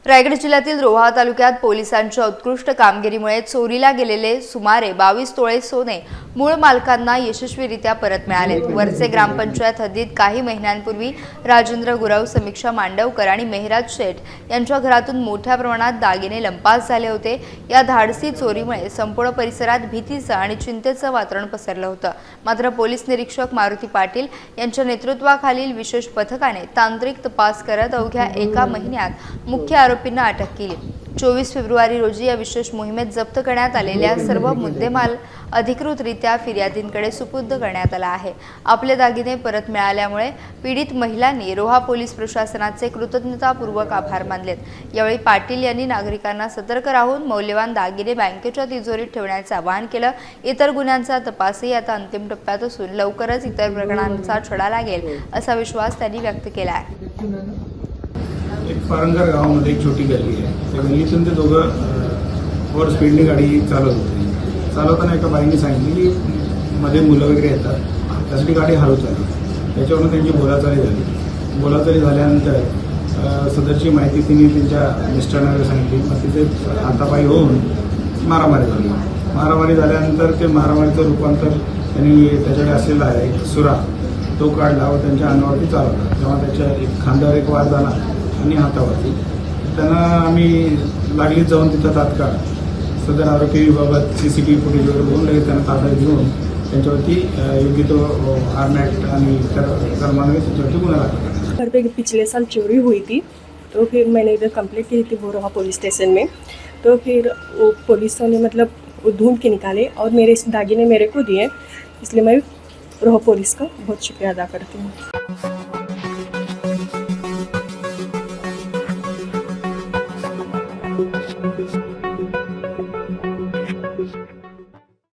रायगड जिल्ह्यातील रोहा तालुक्यात पोलिसांच्या उत्कृष्ट कामगिरीमुळे चोरीला गेलेले सुमारे 22 तोळे सोने मूळ मालकांना यशस्वीरित्या परत मिळाले। वरचे ग्रामपंचायत हद्दीत काही महिन्यांपूर्वी राजेंद्र गुरव, समीक्षा मांडवकर आणि मेहराज शेठ यांच्या घरातून मोठ्या प्रमाणात दागिने लंपास झाले होते। या धाडसी चोरीमुळे संपूर्ण परिसरात भीतीचं आणि चिंतेचं वातावरण पसरलं होतं। मात्र पोलीस निरीक्षक मारुती पाटील यांच्या नेतृत्वाखालील विशेष पथकाने तांत्रिक तपास करत अवघ्या एका महिन्यात मुख्य आरोपींना अटक केली। 24 फेब्रुवारी रोजी या विशेष मोहिमेत जप्त करण्यात आलेल्या सर्व मुद्देमाल अधिकृतरित्या फिर्यादींकडे सुपूर्द करण्यात आला आहे। आपले दागिने परत मिळाल्यामुळे पीडित महिलांनी रोहा पोलीस प्रशासनाचे कृतज्ञतापूर्वक आभार मानलेत। यावेळी पाटील यांनी नागरिकांना सतर्क राहून मौल्यवान दागिने बँकेच्या तिजोरीत ठेवण्याचे आवाहन केलं। इतर गुन्ह्यांचा तपासही आता अंतिम टप्प्यात असून लवकरच इतर प्रकरणांचा छडा लागेल असा विश्वास त्यांनी व्यक्त केला आहे। एक पारंगर गावामध्ये एक छोटी गल्ली आहे। त्या गल्लीतून ते दोघं ओव्हर स्पीडने गाडी चालवत होते। चालवताना एका बाईंनी सांगितलं की मध्ये मुलं वगैरे येतात, त्यासाठी गाडी हळूच आली। त्याच्यावरून त्यांची बोलाचाली झाली। बोलाचाली झाल्यानंतर सदरची माहिती तिने त्यांच्या मिस्टरांना सांगितली। मग तिथे हातापायी होऊन मारामारी झाली। मारामारी झाल्यानंतर ते मारामारीचं रूपांतर त्यांनी त्याच्याकडे असलेला एक सुरा तो काढला व त्यांच्या अंगावरती चालवला। तेव्हा त्याच्या एक खांद्यावर एक वार झाला आणि हातावरती। त्यांना आम्ही लागलीच जाऊन तिथं तात्काळ सदर आरोपीबाबत CCTV फुटेज वगैरे बघून लगेच त्यांना ताब्यात घेऊन त्यांच्यावरती योग्य तो आर्म ॲक्ट आणि कलमान्वये त्यांच्यावरती गुन्हा दाखल करण्यात घर पे पिछले साल चोरी हुई थी, तो फिर मैंने इधर कंप्लेंट की थी बोरोहा पुलिस स्टेशन में। तो फिर वो पुलिसों ने मतलब ढूंढ के निकाले और मेरे दागिने मेरे को दिए, इसलिए मैं रोहा पुलिस का बहुत शुक्रिया अदा करती हूँ।